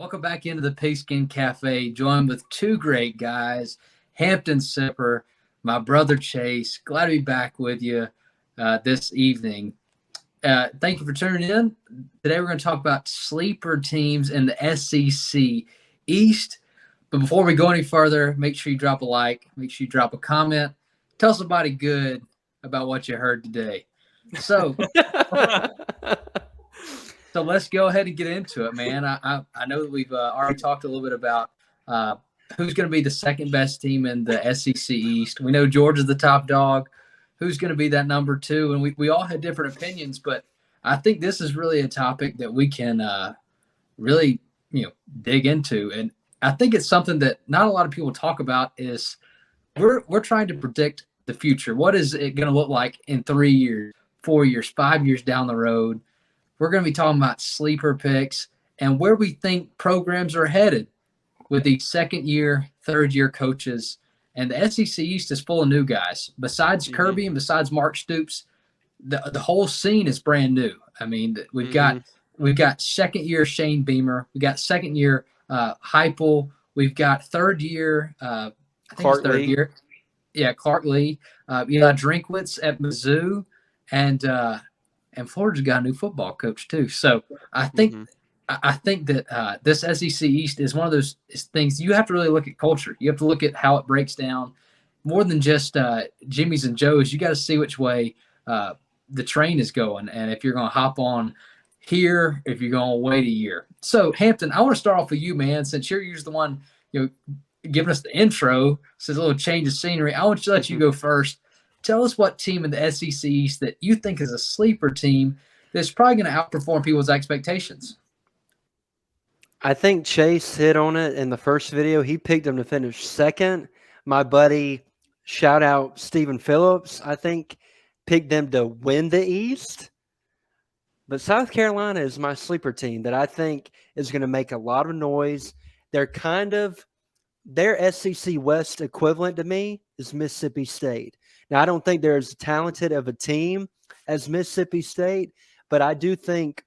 Welcome back into the Pigskin Cafe, joined with two great guys, Hampton Sipper, my brother Chase. Glad to be back with you this evening. Thank you for tuning in. Today we're going to talk about sleeper teams in the SEC East. But before we go any further, make sure you drop a like, make sure you drop a comment, tell somebody good about what you heard today. So let's go ahead and get into it, man. I know that we've already talked a little bit about who's going to be the second best team in the SEC East. We know Georgia's the top dog. Who's going to be that number two? And we all had different opinions, but I think this is really a topic that we can really dig into. And I think it's something that not a lot of people talk about. Is we're trying to predict the future. What is it going to look like in 3 years, 4 years, 5 years down the road? We're going to be talking about sleeper picks and where we think programs are headed with these second-year, third-year coaches. And the SEC East is full of new guys. Besides Kirby and besides Mark Stoops, the whole scene is brand new. I mean, we've got second-year Shane Beamer. We got second-year Heupel. We've got third-year Clark Lee. Yeah, Clark Lee. Drinkwitz at Mizzou. And Florida's got a new football coach too. So I think that this SEC East is one of those things you have to really look at culture. You have to look at how it breaks down more than just Jimmy's and Joe's. You got to see which way the train is going, and if you're going to hop on here, if you're going to wait a year. So Hampton, I want to start off with you, man, since you're usually the one giving us the intro. So it's a little change of scenery. I want to let you go first. Tell us what team in the SEC East that you think is a sleeper team that's probably going to outperform people's expectations. I think Chase hit on it in the first video. He picked them to finish second. My buddy, shout out Stephen Phillips, I think picked them to win the East. But South Carolina is my sleeper team that I think is going to make a lot of noise. They're their SEC West equivalent to me is Mississippi State. Now, I don't think they're as talented of a team as Mississippi State, but I do think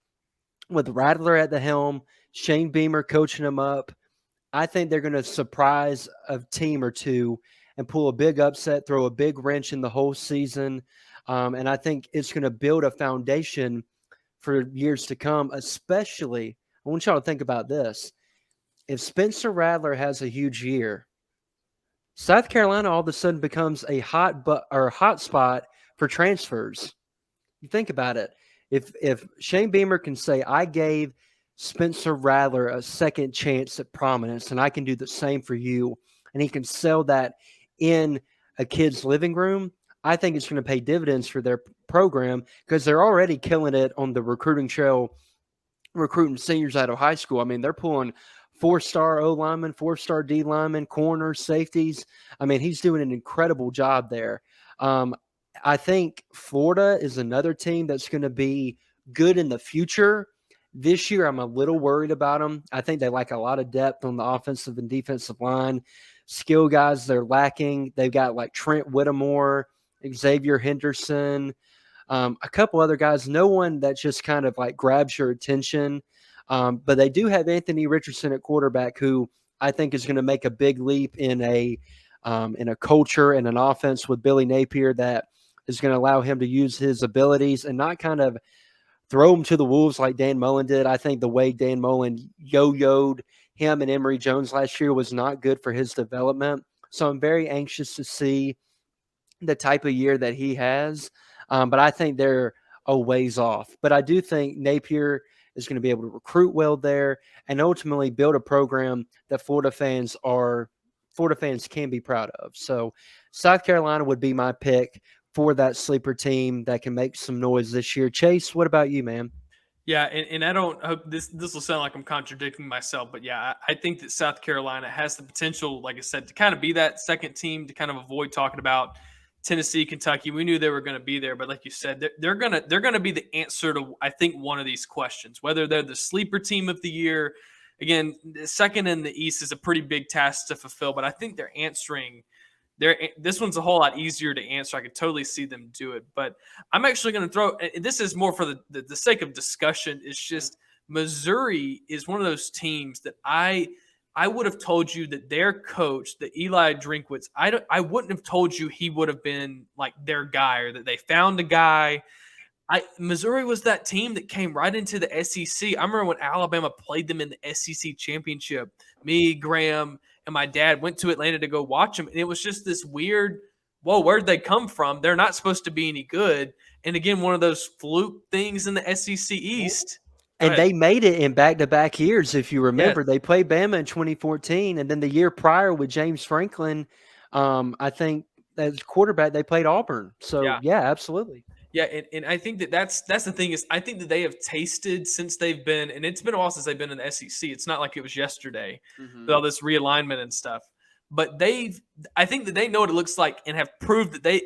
with Rattler at the helm, Shane Beamer coaching them up, I think they're going to surprise a team or two and pull a big upset, throw a big wrench in the whole season. And I think it's going to build a foundation for years to come, especially, I want y'all to think about this. If Spencer Rattler has a huge year, South Carolina all of a sudden becomes a hot spot for transfers. You think about it. If Shane Beamer can say, I gave Spencer Rattler a second chance at prominence, and I can do the same for you, and he can sell that in a kid's living room, I think it's going to pay dividends for their program because they're already killing it on the recruiting trail, recruiting seniors out of high school. I mean, they're pulling 4-star O lineman, 4-star D lineman, corners, safeties. I mean, he's doing an incredible job there. I think Florida is another team that's going to be good in the future. This year, I'm a little worried about them. I think they lack a lot of depth on the offensive and defensive line. Skill guys, they're lacking. They've got like Trent Whittemore, Xavier Henderson, a couple other guys. No one that just kind of like grabs your attention. But they do have Anthony Richardson at quarterback, who I think is going to make a big leap in a culture and an offense with Billy Napier that is going to allow him to use his abilities and not kind of throw him to the wolves like Dan Mullen did. I think the way Dan Mullen yo-yoed him and Emory Jones last year was not good for his development. So I'm very anxious to see the type of year that he has. But I think they're a ways off. But I do think Napier is going to be able to recruit well there and ultimately build a program that Florida fans can be proud of. So South Carolina would be my pick for that sleeper team that can make some noise this year. Chase, what about you, man? Yeah, and I don't hope this will sound like I'm contradicting myself, but yeah, I think that South Carolina has the potential, like I said, to kind of be that second team, to kind of avoid talking about Tennessee, Kentucky. We knew they were going to be there, but like you said, they're gonna be the answer to, I think, one of these questions. Whether they're the sleeper team of the year, again, the second in the East is a pretty big task to fulfill, but I think they're answering. This one's a whole lot easier to answer. I could totally see them do it, but I'm actually going to throw. This is more for the sake of discussion. It's just Missouri is one of those teams that I would have told you that their coach, the Eli Drinkwitz, I wouldn't have told you he would have been like their guy or that they found a guy. Missouri was that team that came right into the SEC. I remember when Alabama played them in the SEC championship. Me, Graham, and my dad went to Atlanta to go watch them, and it was just this weird, whoa, where'd they come from? They're not supposed to be any good. And again, one of those fluke things in the SEC East. And they made it in back-to-back years. If you remember, Yes. they played Bama in 2014, and then the year prior with James Franklin, I think as quarterback, they played Auburn. So yeah absolutely. Yeah, and I think that's the thing is I think that they have tasted since they've been, and it's been a while since they've been in the SEC. It's not like it was yesterday with all this realignment and stuff. But I think that they know what it looks like and have proved that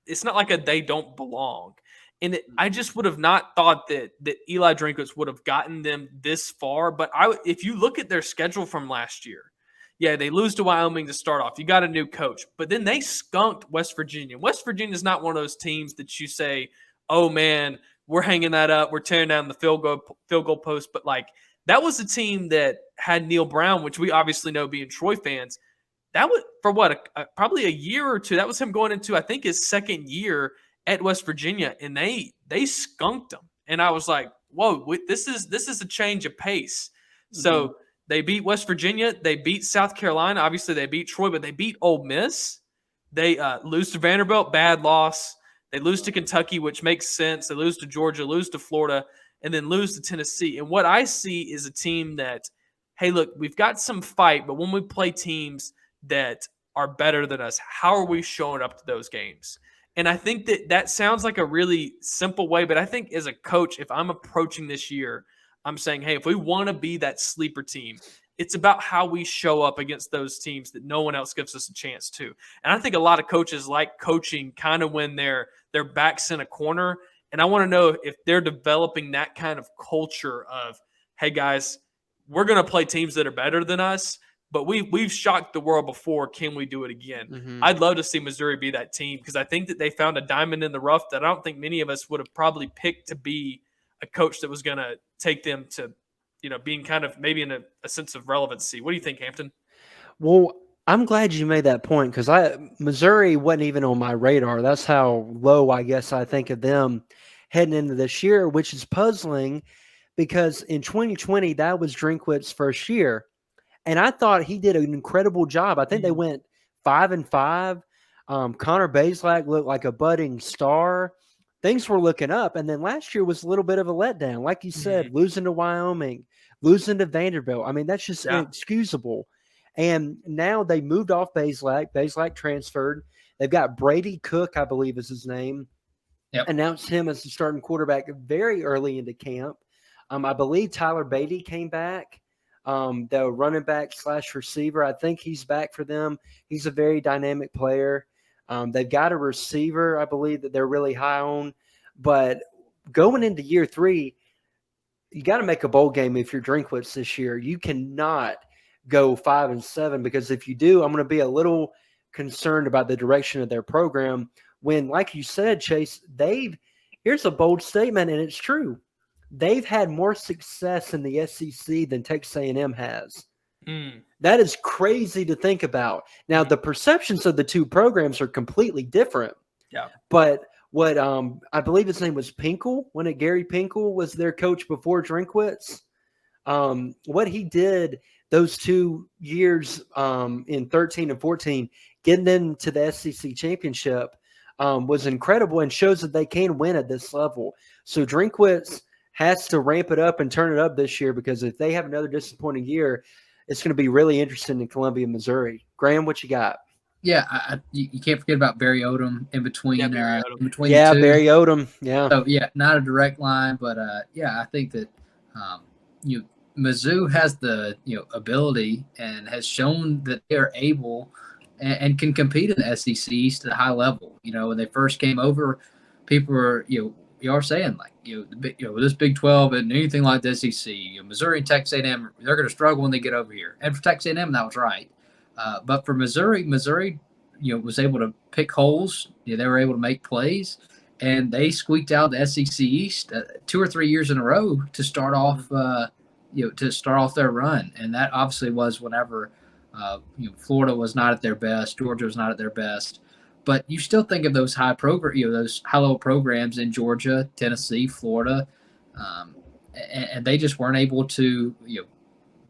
it's not like they don't belong. And I just would have not thought that Eli Drinkwitz would have gotten them this far. But if you look at their schedule from last year, yeah, they lose to Wyoming to start off. You got a new coach, but then they skunked West Virginia. West Virginia is not one of those teams that you say, "Oh man, we're hanging that up. We're tearing down the field goal post." But like that was a team that had Neil Brown, which we obviously know being Troy fans. That was for what probably a year or two. That was him going into I think his second year at West Virginia, and they skunked them. And I was like, "Whoa, this is a change of pace." So. They beat West Virginia. They beat South Carolina. Obviously, they beat Troy, but they beat Ole Miss. They lose to Vanderbilt, bad loss. They lose to Kentucky, which makes sense. They lose to Georgia, lose to Florida, and then lose to Tennessee. And what I see is a team that, hey, look, we've got some fight, but when we play teams that are better than us, how are we showing up to those games? And I think that sounds like a really simple way, but I think as a coach, if I'm approaching this year, I'm saying, hey, if we want to be that sleeper team, it's about how we show up against those teams that no one else gives us a chance to. And I think a lot of coaches like coaching kind of when their back's in a corner. And I want to know if they're developing that kind of culture of, hey, guys, we're going to play teams that are better than us, but we've shocked the world before. Can we do it again? I'd love to see Missouri be that team because I think that they found a diamond in the rough that I don't think many of us would have probably picked to be a coach that was going to take them to, being kind of maybe in a sense of relevancy. What do you think, Hampton? Well, I'm glad you made that point because Missouri wasn't even on my radar. That's how low I guess I think of them heading into this year, which is puzzling because in 2020, that was Drinkwitz's first year. And I thought he did an incredible job. I think they went 5-5. Connor Bazelak looked like a budding star. Things were looking up. And then last year was a little bit of a letdown. Like you said, losing to Wyoming, losing to Vanderbilt. I mean, that's just inexcusable. And now they moved off Bazelak. Bazelak transferred. They've got Brady Cook, I believe is his name. Yep. Announced him as the starting quarterback very early into camp. I believe Tyler Beatty came back. The running back / receiver. I think he's back for them. He's a very dynamic player. They've got a receiver, I believe, that they're really high on. But going into year 3, you got to make a bowl game if you're Drinkwitz this year. You cannot go 5-7 because if you do, I'm going to be a little concerned about the direction of their program. When, like you said, Chase, here's a bold statement, and it's true. They've had more success in the SEC than Texas A&M has. That is crazy to think about. Now, the perceptions of the two programs are completely different. Yeah. But what I believe his name was Pinkel, Gary Pinkel was their coach before Drinkwitz. What he did those 2 years in 13 and 14, getting them to the SEC championship was incredible and shows that they can win at this level. So Drinkwitz has to ramp it up and turn it up this year because if they have another disappointing year, it's going to be really interesting in Columbia, Missouri. Graham, what you got? Yeah, you can't forget about Barry Odom in between. Barry Odom. The two. Barry Odom. Yeah. So not a direct line, but I think that Mizzou has the ability and has shown that they're able and can compete in the SEC East at a high level. When they first came over, people were you are saying like this Big 12 and anything like the SEC. Missouri and Texas A&M, they're going to struggle when they get over here. And for Texas A&M, that was right. But for Missouri, was able to pick holes. They were able to make plays, and they squeaked out the SEC East 2 or 3 years in a row to start off, to start off their run. And that obviously was whenever, Florida was not at their best, Georgia was not at their best. But you still think of those those high-level programs in Georgia, Tennessee, Florida, and they just weren't able to,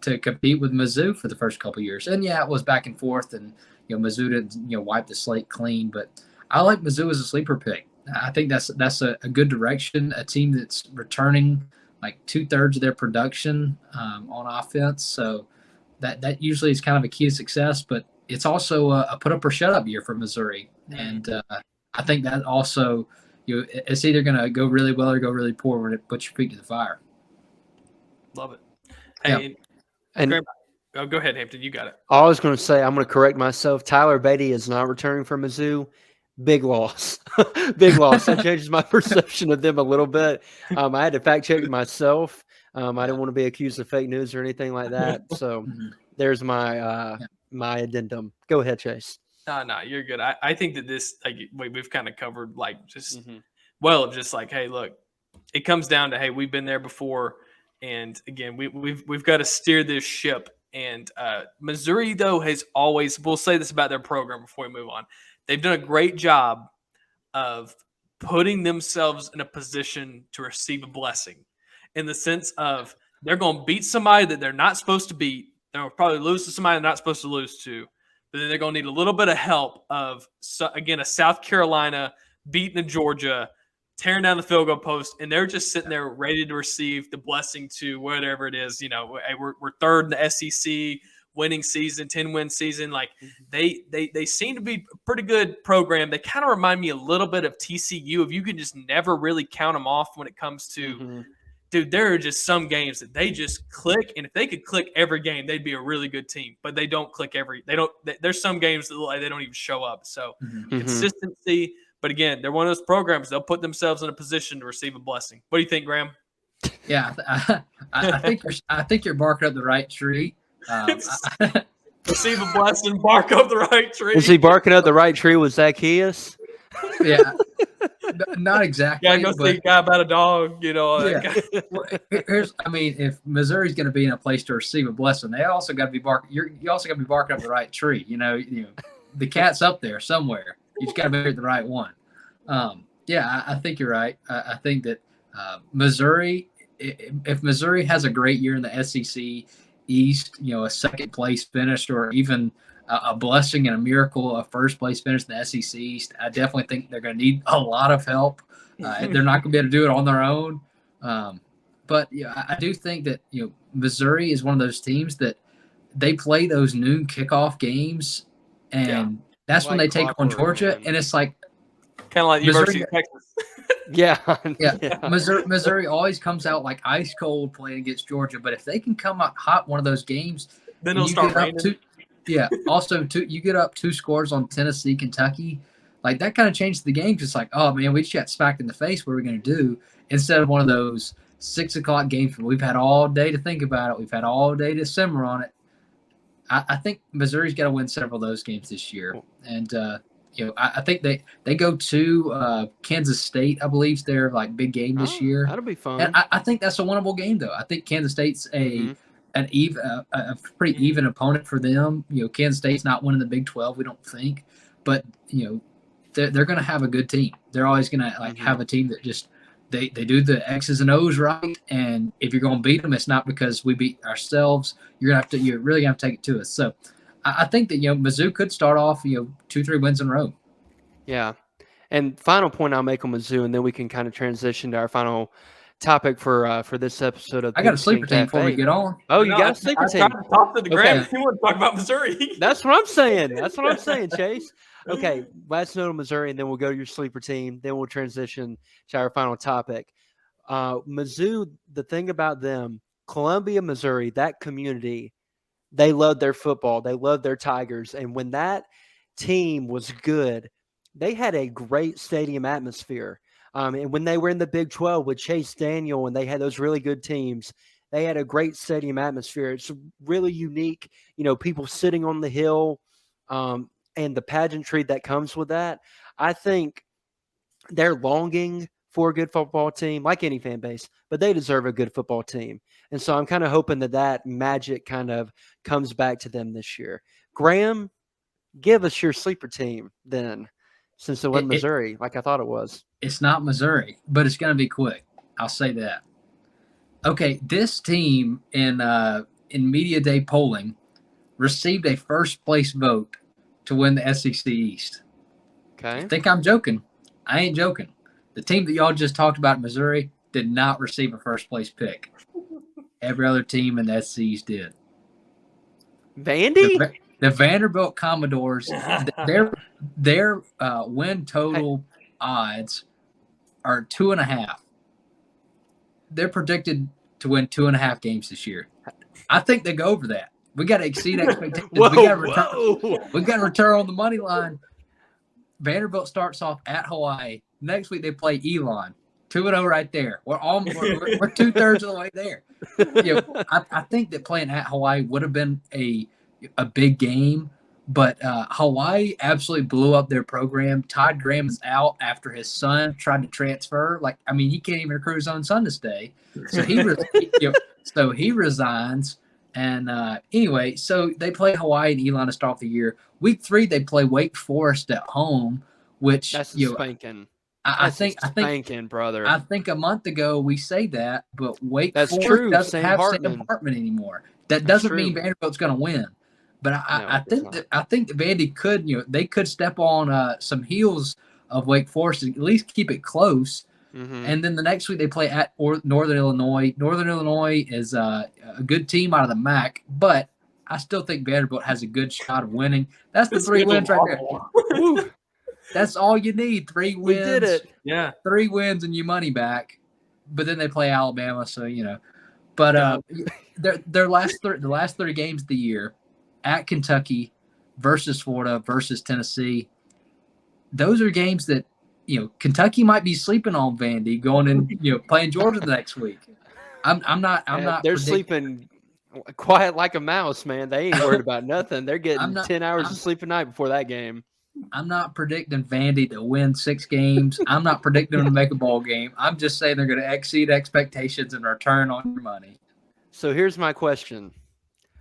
to compete with Mizzou for the first couple of years. And yeah, it was back and forth, and Mizzou didn't wipe the slate clean. But I like Mizzou as a sleeper pick. I think that's a good direction. A team that's returning like 2/3 of their production on offense, so that usually is kind of a key to success. But it's also a put up or shut up year for Missouri, and I think that also it's either going to go really well or go really poor when it puts your feet to the fire. Love it. Hey, and go ahead, Hampton. You got it. I was going to say, I'm going to correct myself. Tyler Beatty is not returning from Mizzou. Big loss. Big loss. That changes my perception of them a little bit. I had to fact check myself. I didn't want to be accused of fake news or anything like that. So there's my my addendum. Go ahead, Chase. No, you're good. I think that this, like, we've kind of covered, like, just just like, hey, look, it comes down to, hey, we've been there before, and again, we've got to steer this ship. And Missouri, though, has always, we'll say this about their program before we move on, they've done a great job of putting themselves in a position to receive a blessing, in the sense of they're going to beat somebody that they're not supposed to beat. They'll probably lose to somebody they're not supposed to lose to. But then they're going to need a little bit of help of, again, a South Carolina beating a Georgia, tearing down the field goal post, and they're just sitting there ready to receive the blessing to whatever it is. We're third in the SEC, winning season, 10-win season. Like, they seem to be a pretty good program. They kind of remind me a little bit of TCU. If you can just never really count them off when it comes to dude, there are just some games that they just click, and if they could click every game, they'd be a really good team. But they don't click there's some games that they don't even show up. So consistency. But again, they're one of those programs, they'll put themselves in a position to receive a blessing. What do you think, Graham? Yeah, I think you're barking up the right tree. Receive a blessing, bark up the right tree. Is he barking up the right tree with Zacchaeus? Yeah. Not exactly. Yeah, go see a guy about a dog, Yeah. If Missouri's going to be in a place to receive a blessing, they also got to be barking. You also got to be barking up the right tree. The cat's up there somewhere. You just got to be the right one. I think you're right. I think that Missouri, if Missouri has a great year in the SEC East, a second place finish, or even a blessing and a miracle, a first place finish in the SEC East, I definitely think they're going to need a lot of help. They're not going to be able to do it on their own. But I do think that Missouri is one of those teams that they play those noon kickoff games, and that's when they take on Georgia, and it's like kind of like University of Texas. Yeah. Missouri always comes out like ice cold playing against Georgia, but if they can come out hot one of those games, then it'll start raining. Also, you get up 2 scores on Tennessee, Kentucky, like that kind of changes the game. Just like, oh man, we just got smacked in the face. What are we going to do? Instead of one of those 6 o'clock games where we've had all day to think about it, we've had all day to simmer on it. I think Missouri's got to win several of those games this year, and I think they go to Kansas State. I believe is their big game this year. That'll be fun. And I think that's a winnable game, though. I think Kansas State's a pretty even opponent for them. Kansas State's not winning the Big 12, we don't think, but they're going to have a good team. They're always going to have a team that just they do the X's and O's right. And if you're going to beat them, it's not because we beat ourselves. You're really going to have to take it to us. So I think that Mizzou could start off 2-3 wins in a row. Yeah, and final point I'll make on Mizzou, and then we can kind of transition to our final topic for this episode of. I got a sleeper team before we get on. Oh, you got a sleeper team. I tried to talk to the Graham. He want to talk about Missouri. That's what I'm saying. Chase. Okay, last note on Missouri, and then we'll go to your sleeper team. Then we'll transition to our final topic. Mizzou. The thing about them, Columbia, Missouri, that community, they love their football. They love their Tigers, and when that team was good, they had a great stadium atmosphere. And when they were in the Big 12 with Chase Daniel and they had those really good teams, they had a great stadium atmosphere. It's really unique, people sitting on the hill and the pageantry that comes with that. I think they're longing for a good football team, like any fan base, but they deserve a good football team. And so I'm kind of hoping that magic kind of comes back to them this year. Graham, give us your sleeper team then, since it wasn't Missouri like I thought it was. It's not Missouri, but it's going to be quick. I'll say that. Okay, this team in Media Day polling received a first-place vote to win the SEC East. Okay. I think I'm joking. I ain't joking. The team that y'all just talked about, Missouri, did not receive a first-place pick. Every other team in the SEC East did. Vandy? The Vanderbilt Commodores, their win total odds are 2.5. They're predicted to win 2.5 games this year. I think they go over that. We got to exceed expectations. We got to return on the money line. Vanderbilt starts off at Hawaii. Next week they play Elon. 2-0 right there. We're 2/3 of the way there. I think that playing at Hawaii would have been a big game, but Hawaii absolutely blew up their program. Todd Graham is out after his son tried to transfer. He can't even recruit his own son to stay. So he resigns. And anyway, so they play Hawaii and Elon to start off the year. Week 3, they play Wake Forest at home, which that's spanking. I think, brother. I think a month ago we say that, but Wake That's Forest true. doesn't have Hartman. Sam Hartman anymore. That doesn't mean Vanderbilt's going to win. But I think that Vandy could, they could step on some heels of Wake Forest and at least keep it close. Mm-hmm. And then the next week they play at Northern Illinois. Northern Illinois is a good team out of the MAC, but I still think Vanderbilt has a good shot of winning. That's the 3 wins right there. That's all you need. 3 wins. We did it. Yeah. 3 wins and your money back. But then they play Alabama, so But the last 3 games of the year, at Kentucky versus Florida versus Tennessee, those are games that Kentucky might be sleeping on Vandy going and playing Georgia the next week. I'm not. They're sleeping quiet like a mouse, man. They ain't worried about nothing. They're getting 10 hours of sleep a night before that game. I'm not predicting Vandy to win 6 games. I'm not predicting them to make a bowl game. I'm just saying they're going to exceed expectations and return on your money. So here's my question.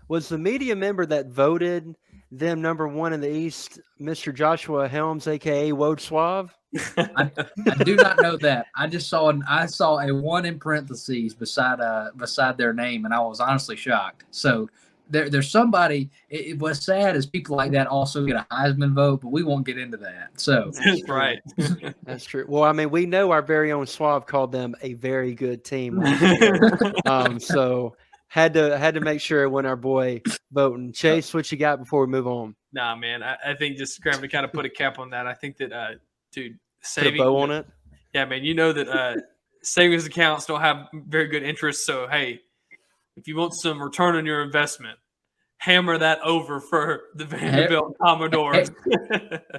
Was the media member that voted them number 1 in the East, Mr. Joshua Helms, a.k.a. Wode Suave? I do not know that. I saw a 1 in parentheses beside their name, and I was honestly shocked. So there's somebody. What's sad is people like that also get a Heisman vote, but we won't get into that. So that's right. That's true. Well, we know our very own Suave called them a very good team last year. So had to make sure when our boy voting. Chase, what you got before we move on? Nah, man. I think just Graham to kind of put a cap on that. I think that dude, put a bow on it. Yeah, man. That savings accounts don't have very good interest. So hey, if you want some return on your investment, hammer that over for the Vanderbilt Commodores.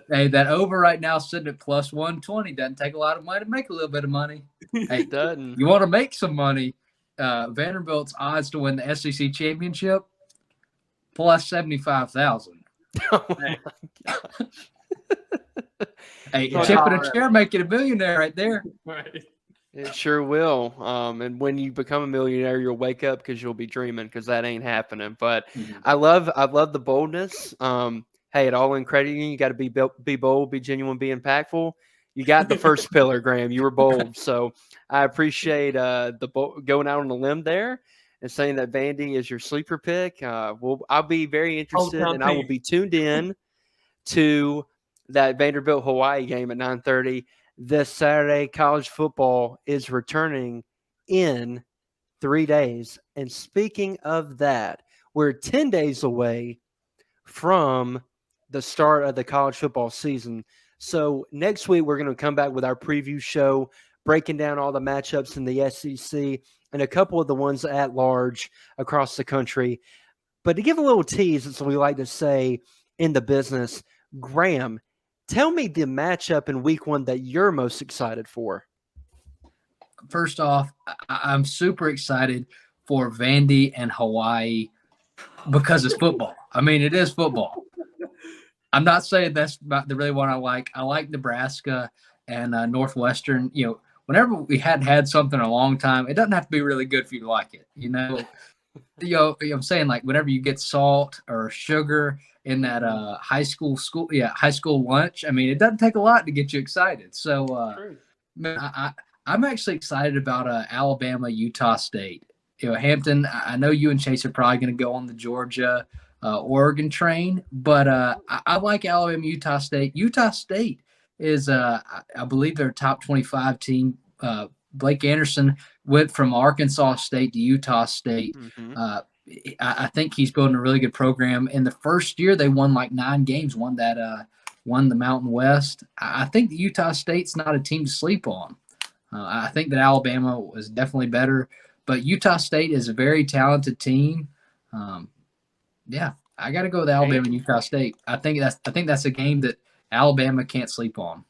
Hey, that over right now sitting at plus 120. Doesn't take a lot of money to make a little bit of money. Hey, it doesn't. You want to make some money? Vanderbilt's odds to win the SEC championship plus 75,000. Oh my gosh. Hey, a chip in a chair make you a millionaire right there. Right. It sure will. And when you become a millionaire, you'll wake up because you'll be dreaming because that ain't happening. But I love the boldness. Hey, at all in credit you got to be bold, be genuine, be impactful. You got the first pillar, Graham. You were bold. So I appreciate going out on a limb there and saying that Vandy is your sleeper pick. I'll be very interested, and I will be tuned in to that Vanderbilt Hawaii game at 9:30 this Saturday. College football is returning in 3 days. And speaking of that, we're 10 days away from the start of the college football season. So next week, we're going to come back with our preview show, breaking down all the matchups in the SEC and a couple of the ones at large across the country. But to give a little tease, as we like to say in the business, Graham, tell me the matchup in week 1 that you're most excited for. First off, I'm super excited for Vandy and Hawaii because it's football. It is football. I'm not saying that's about the really one I like. I like Nebraska. and Northwestern. Whenever we hadn't had something in a long time, it doesn't have to be really good for you to like it. I'm saying, like, whenever you get salt or sugar in that high school lunch, I mean, it doesn't take a lot to get you excited. So, man, I'm actually excited about Alabama, Utah State. Hampton, I know you and Chase are probably going to go on the Georgia, Oregon train, but I like Alabama, Utah State. Utah State is, I believe, their top 25 team. Blake Anderson went from Arkansas State to Utah State. I think he's building a really good program. In the first year, they won like 9 games, won the Mountain West. I think the Utah State's not a team to sleep on. I think that Alabama was definitely better, but Utah State is a very talented team. I got to go with Alabama and Utah State. I think that's a game that Alabama can't sleep on.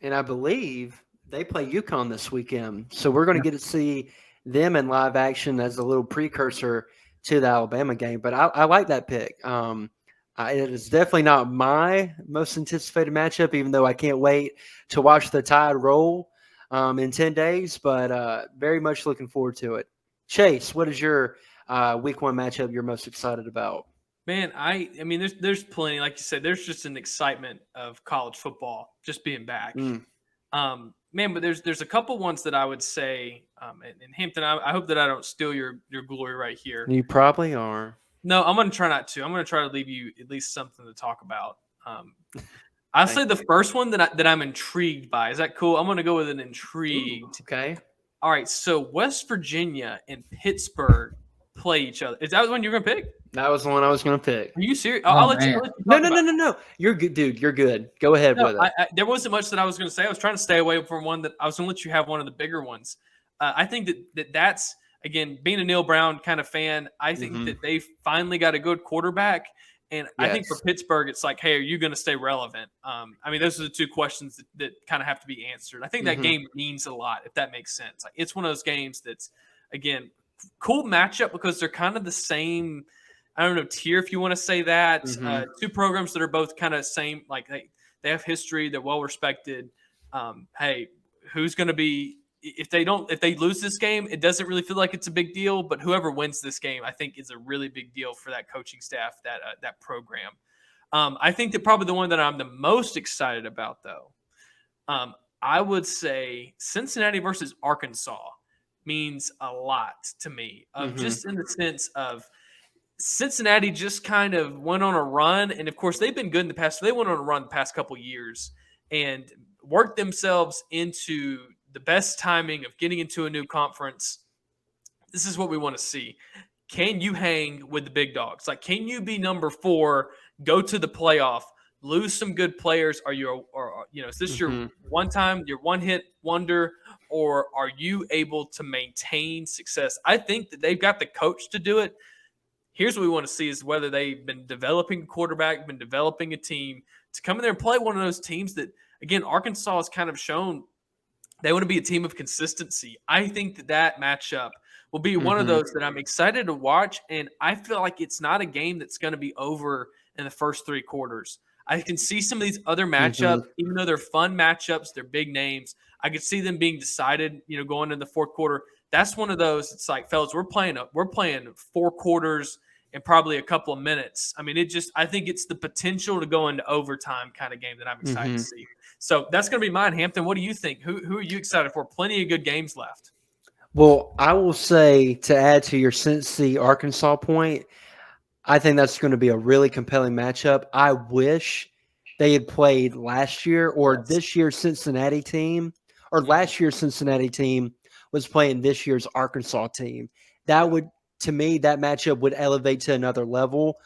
And I believe they play UConn this weekend, so we're going to get to see them in live action as a little precursor to the Alabama game. But I like that pick. It is definitely not my most anticipated matchup, even though I can't wait to watch the Tide roll in 10 days. But very much looking forward to it. Chase, what is your week 1 matchup you're most excited about? Man, I mean, there's plenty. Like you said, there's just an excitement of college football just being back. Man, but there's a couple ones that I would say, and Hampton, I hope that I don't steal your glory right here. You probably are. No, I'm going to try not to. I'm going to try to leave you at least something to talk about. I'll say the first one that I'm intrigued by. Is that cool? I'm going to go with an intrigued. Ooh, okay. All right, so West Virginia and Pittsburgh play each other. Is that the one you're going to pick? That was the one I was going to pick. Are you serious? I'll let you No. You're good, dude. You're good. Go ahead with it. There wasn't much that I was going to say. I was trying to stay away from one that I was going to let you have one of the bigger ones. I think that's, again, being a Neil Brown kind of fan, I think that they finally got a good quarterback. And I think for Pittsburgh, it's like, hey, are you going to stay relevant? I mean, those are the 2 questions that kind of have to be answered. I think that game means a lot, if that makes sense. Like, it's one of those games that's, again, cool matchup because they're kind of the same, I don't know, tier, if you want to say that. 2 programs that are both kind of same, like they have history, they're well respected. Hey, who's going to be, if they lose this game, it doesn't really feel like it's a big deal, but whoever wins this game, I think is a really big deal for that coaching staff, that program. I think that probably the one that I'm the most excited about, though, I would say Cincinnati versus Arkansas means a lot to me, just in the sense of Cincinnati just kind of went on a run. And of course they've been good in the past. So they went on a run the past couple of years and worked themselves into the best timing of getting into a new conference. This is what we want to see. Can you hang with the big dogs? Like, can you be number 4, go to the playoff, lose some good players? Is this your one hit wonder, or are you able to maintain success? I think that they've got the coach to do it. Here's what we want to see is whether they've been developing a quarterback, been developing a team to come in there and play one of those teams that, again, Arkansas has kind of shown they want to be a team of consistency. I think that matchup will be one of those that I'm excited to watch, and I feel like it's not a game that's going to be over in the first 3 quarters. I can see some of these other matchups, even though they're fun matchups, they're big names. I could see them being decided, going into the 4th quarter. That's one of those. It's like, fellas, we're playing 4 quarters in probably a couple of minutes. I mean, I think it's the potential to go into overtime kind of game that I'm excited to see. So that's going to be mine. Hampton, what do you think? Who are you excited for? Plenty of good games left. Well, I will say, to add to your Cincy Arkansas point, I think that's going to be a really compelling matchup. I wish they had played last year or this year's Cincinnati team, or last year's Cincinnati team was playing this year's Arkansas team. That would, to me, that matchup would elevate to another level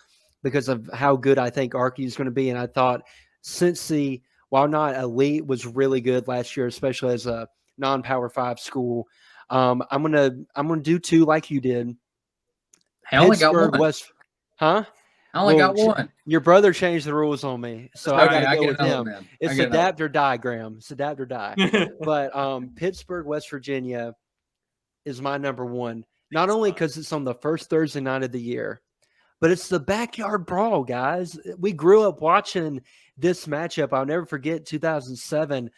because of how good I think Arky is going to be. And I thought Cincy, while not elite, was really good last year, especially as a non-Power 5 school. I'm gonna do 2 like you did. I only got one. I only got one. Your brother changed the rules on me, so I got to go with him. Man. It's adapt or die, Graham. It's adapt or die. But Pittsburgh, West Virginia is my number 1. Not only because it's on the first Thursday night of the year, but it's the backyard brawl, guys. We grew up watching this matchup. I'll never forget 2007.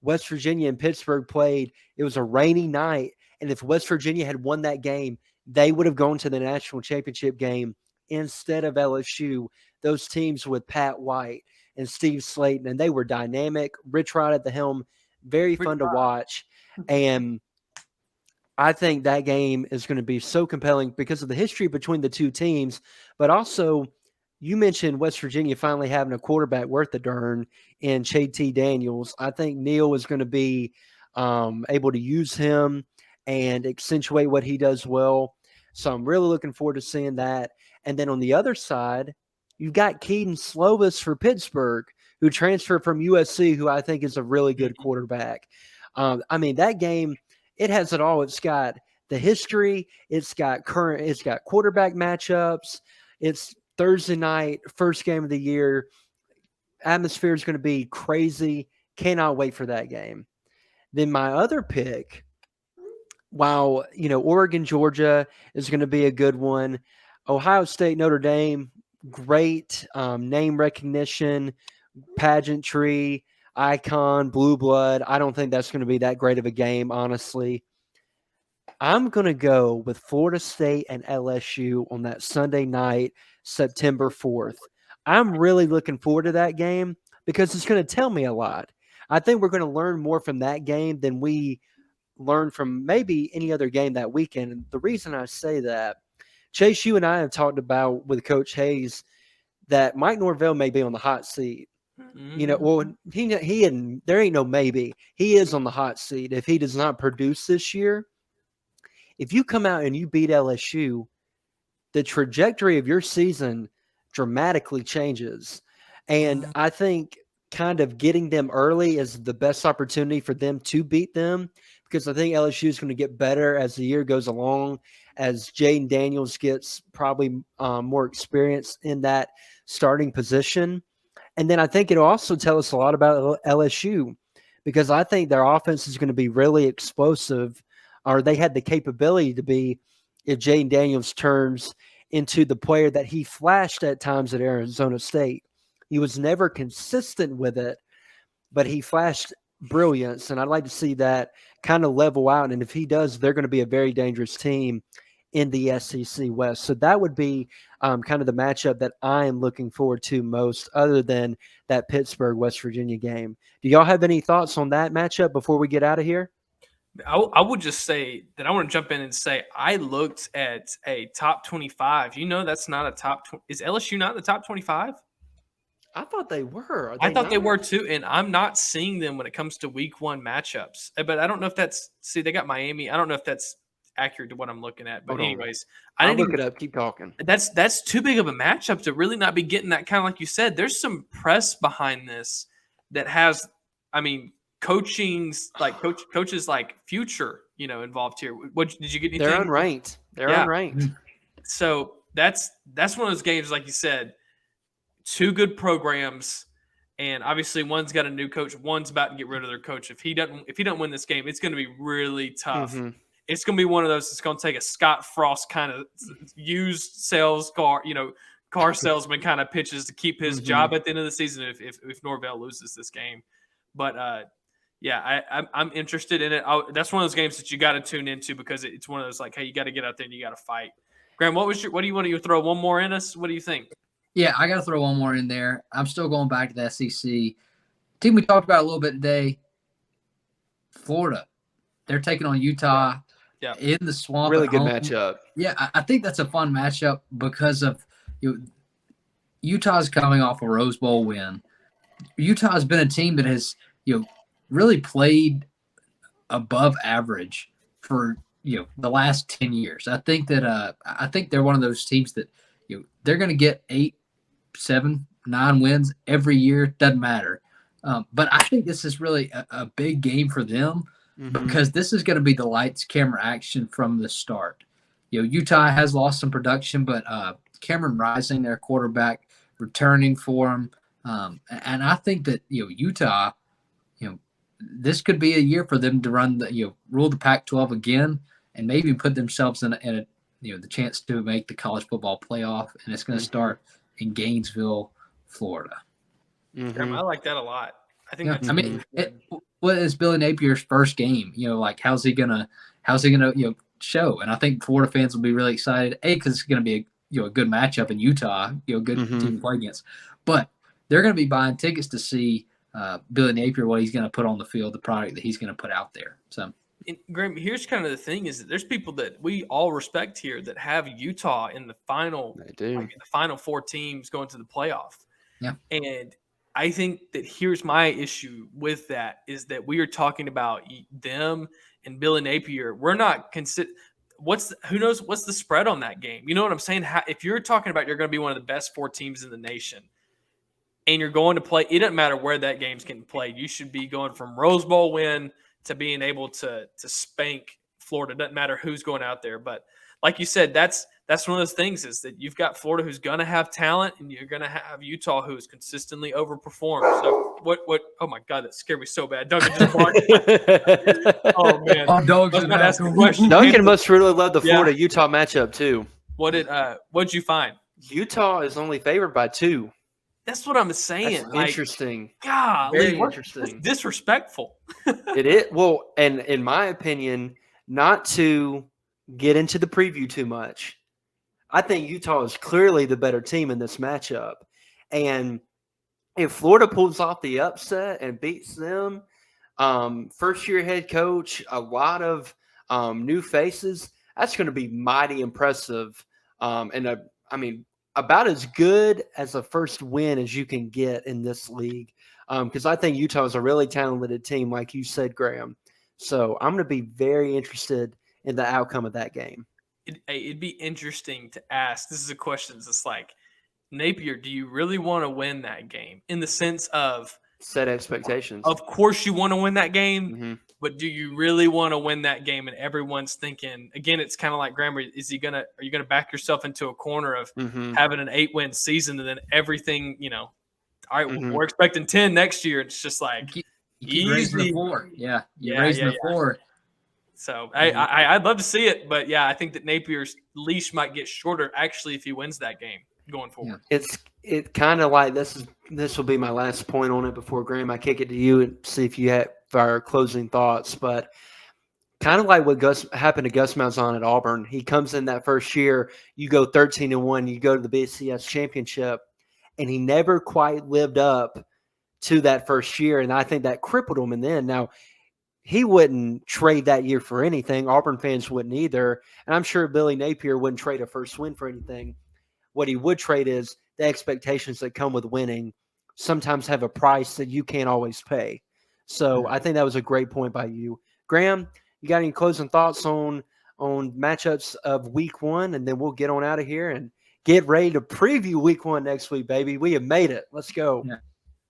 West Virginia and Pittsburgh played. It was a rainy night, and if West Virginia had won that game, they would have gone to the national championship game instead of LSU. Those teams with Pat White and Steve Slayton, and they were dynamic. Rich Rod at the helm, very fun to watch. And I think that game is going to be so compelling because of the history between the two teams, but also you mentioned West Virginia finally having a quarterback worth the darn in J.T. Daniels. I think Neal is going to be able to use him and accentuate what he does well. So I'm really looking forward to seeing that. And then on the other side, you've got Keaton Slovis for Pittsburgh, who transferred from USC, who I think is a really good quarterback. I mean, that game, it has it all. It's got the history. It's got quarterback matchups. It's Thursday night, first game of the year. Atmosphere is going to be crazy. Cannot wait for that game. Then my other pick, while, Oregon, Georgia is going to be a good one. Ohio State, Notre Dame, great name recognition, pageantry, icon, blue blood. I don't think that's going to be that great of a game, honestly. I'm going to go with Florida State and LSU on that Sunday night, September 4th. I'm really looking forward to that game because it's going to tell me a lot. I think we're going to learn more from that game than we learned from maybe any other game that weekend. And the reason I say that, Chase, you and I have talked about with Coach Hayes that Mike Norvell may be on the hot seat. There ain't no maybe. He is on the hot seat if he does not produce this year. If you come out and you beat LSU, the trajectory of your season dramatically changes. And I think kind of getting them early is the best opportunity for them to beat them, because I think LSU is going to get better as the year goes along, as Jaden Daniels gets probably more experience in that starting position. And then I think it'll also tell us a lot about LSU, because I think their offense is going to be really explosive, or they had the capability to be, if Jaden Daniels turns into the player that he flashed at times at Arizona State. He was never consistent with it, but he flashed brilliance, and I'd like to see that kind of level out. And if he does, they're going to be a very dangerous team in the SEC West. So that would be kind of the matchup that I am looking forward to most, other than that Pittsburgh-West Virginia game. Do y'all have any thoughts on that matchup before we get out of here? I would just say that I want to jump in and say I looked at a top 25. That's not a top 20. Is LSU not in the top 25? I thought they were. I thought they were too, and I'm not seeing them when it comes to week one matchups. But I don't know if they got Miami. I don't know if that's accurate to what I'm looking at. But anyways, I'll look it up. Keep talking. That's too big of a matchup to really not be getting that kind of, like you said. There's some press behind this that has, coaches like future, involved here. What did you get? Anything? They're unranked. Unranked. So that's one of those games, like you said, two good programs, and obviously one's got a new coach, one's about to get rid of their coach. If he doesn't win this game, it's going to be really tough. Mm-hmm. It's going to be one of those. It's going to take a Scott Frost kind of used sales car salesman kind of pitches to keep his job at the end of the season if Norvell loses this game. But I'm interested in it. That's one of those games that you got to tune into, because it's one of those, like, hey, you got to get out there and you got to fight. Graham, what do you want to throw one more in us? What do you think? Yeah, I got to throw one more in there. I'm still going back to the SEC team we talked about a little bit today. Florida, they're taking on Utah in the swamp. Really good matchup. Yeah, I think that's a fun matchup because of Utah's coming off a Rose Bowl win. Utah has been a team that has really played above average for the last 10 years. I think that I think they're one of those teams that they're going to get 8, 7, 9 wins every year. Doesn't matter. But I think this is really a big game for them, because this is going to be the lights, camera, action from the start. Utah has lost some production, but Cameron Rising, their quarterback, returning for them. And I think that Utah, this could be a year for them to run rule the Pac-12 again, and maybe put themselves in a the chance to make the college football playoff. And it's going to start in Gainesville, Florida. I like that a lot. I think Yeah, that's I mean, good. what is Billy Napier's first game? Like, how's he gonna show? And I think Florida fans will be really excited. Because it's gonna be a good matchup in Utah. Good team to play against. But they're gonna be buying tickets to see Billy Napier, what he's gonna put on the field, the product that he's gonna put out there. So. And Graham, here's kind of the thing: is that there's people that we all respect here that have Utah in the final, They do. like in the final 4 teams going to the playoff. Yeah. And I think that here's my issue with that is that we are talking about them and Billy Napier. We're not who knows what's the spread on that game? You know what I'm saying? If you're talking about you're going to be one of the best 4 teams in the nation, and you're going to play, it doesn't matter where that game's getting played. You should be going from Rose Bowl win to being able to spank Florida. It doesn't matter who's going out there. But like you said, that's one of those things is that you've got Florida who's going to have talent, and you're going to have Utah who's consistently overperformed. So what? Oh my God, that scared me so bad. Duncan just barked. Oh man, Our dogs must are not not ask a question. Duncan must really love the Florida-Utah matchup too. What'd you find? Utah is only favored by 2. That's what I'm saying. That's interesting. God, Very that's interesting. disrespectful. It is. Well, and in my opinion, not to get into the preview too much, I think Utah is clearly the better team in this matchup. And if Florida pulls off the upset and beats them, first-year head coach, a lot of new faces, that's going to be mighty impressive. I mean, about as good as a first win as you can get in this league, because I think Utah is a really talented team, like you said, Graham. So I'm going to be very interested in the outcome of that game. It'd be interesting to ask. This is a question that's like, Napier, do you really want to win that game? In the sense of set expectations. Of course you want to win that game, but do you really want to win that game? And everyone's thinking, again, it's kind of like Grammar. Are you gonna back yourself into a corner of having an 8-win season and then everything, all right, we're expecting 10 next year. It's just like you keep raising the floor. Yeah. Raising the floor. So I'd love to see it, but yeah, I think that Napier's leash might get shorter actually if he wins that game going forward. It's kind of like this will be my last point on it before Graham, I kick it to you and see if you have our closing thoughts. But kind of like what happened to Gus Malzahn at Auburn. He comes in that first year, you go 13-1, you go to the BCS championship, and he never quite lived up to that first year. And I think that crippled him. And then now he wouldn't trade that year for anything. Auburn fans wouldn't either. And I'm sure Billy Napier wouldn't trade a first win for anything. What he would trade is the expectations that come with winning sometimes have a price that you can't always pay. So I think that was a great point by you. Graham, you got any closing thoughts on matchups of week 1? And then we'll get on out of here and get ready to preview week 1 next week, baby. We have made it. Let's go. Yeah.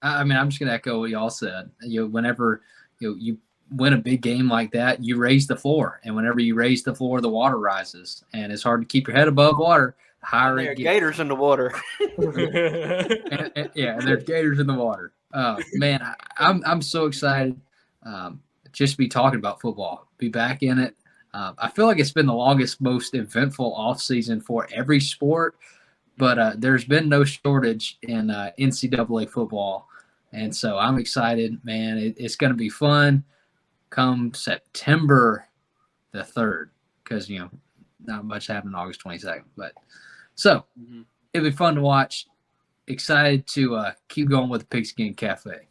I mean, I'm just going to echo what y'all said. Whenever you win a big game like that, you raise the floor. And whenever you raise the floor, the water rises. And it's hard to keep your head above water. Higher there are gators in the water. and there's gators in the water. Man, I'm so excited just to be talking about football, be back in it. I feel like it's been the longest, most eventful offseason for every sport, but there's been no shortage in NCAA football. And so I'm excited, man. It's going to be fun come September the 3rd because, not much happened on August 22nd. But so it'll be fun to watch. Excited to keep going with the Pigskin Cafe.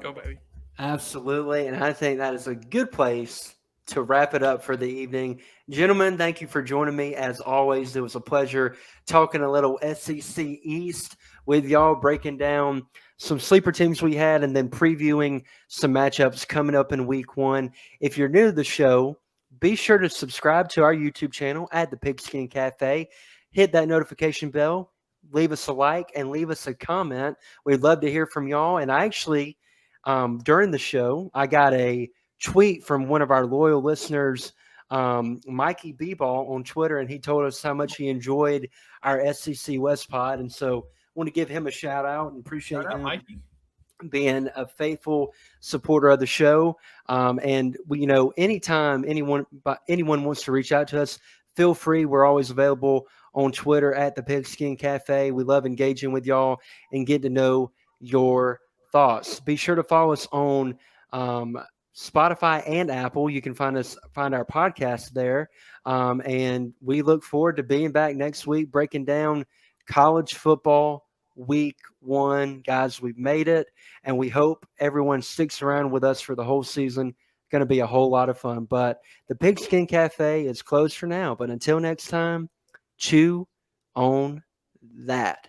Go, baby. Absolutely. And I think that is a good place to wrap it up for the evening. Gentlemen, thank you for joining me. As always, it was a pleasure talking a little SEC East with y'all, breaking down some sleeper teams we had and then previewing some matchups coming up in week 1. If you're new to the show, be sure to subscribe to our YouTube channel at the Pigskin Cafe. Hit that notification bell, leave us a like, and leave us a comment. We'd love to hear from y'all. And I actually, during the show, I got a tweet from one of our loyal listeners, Mikey B-Ball on Twitter, and he told us how much he enjoyed our SEC West pod. And so I want to give him a shout out and appreciate him Mikey being a faithful supporter of the show. And we, anytime anyone wants to reach out to us, feel free. We're always available on Twitter at the Pigskin Cafe. We love engaging with y'all and get to know your thoughts. Be sure to follow us on Spotify and Apple. You can find our podcast there. And we look forward to being back next week, breaking down college football week 1. Guys, we've made it, and we hope everyone sticks around with us for the whole season. Going to be a whole lot of fun. But the Pigskin Cafe is closed for now. But until next time, chew on that.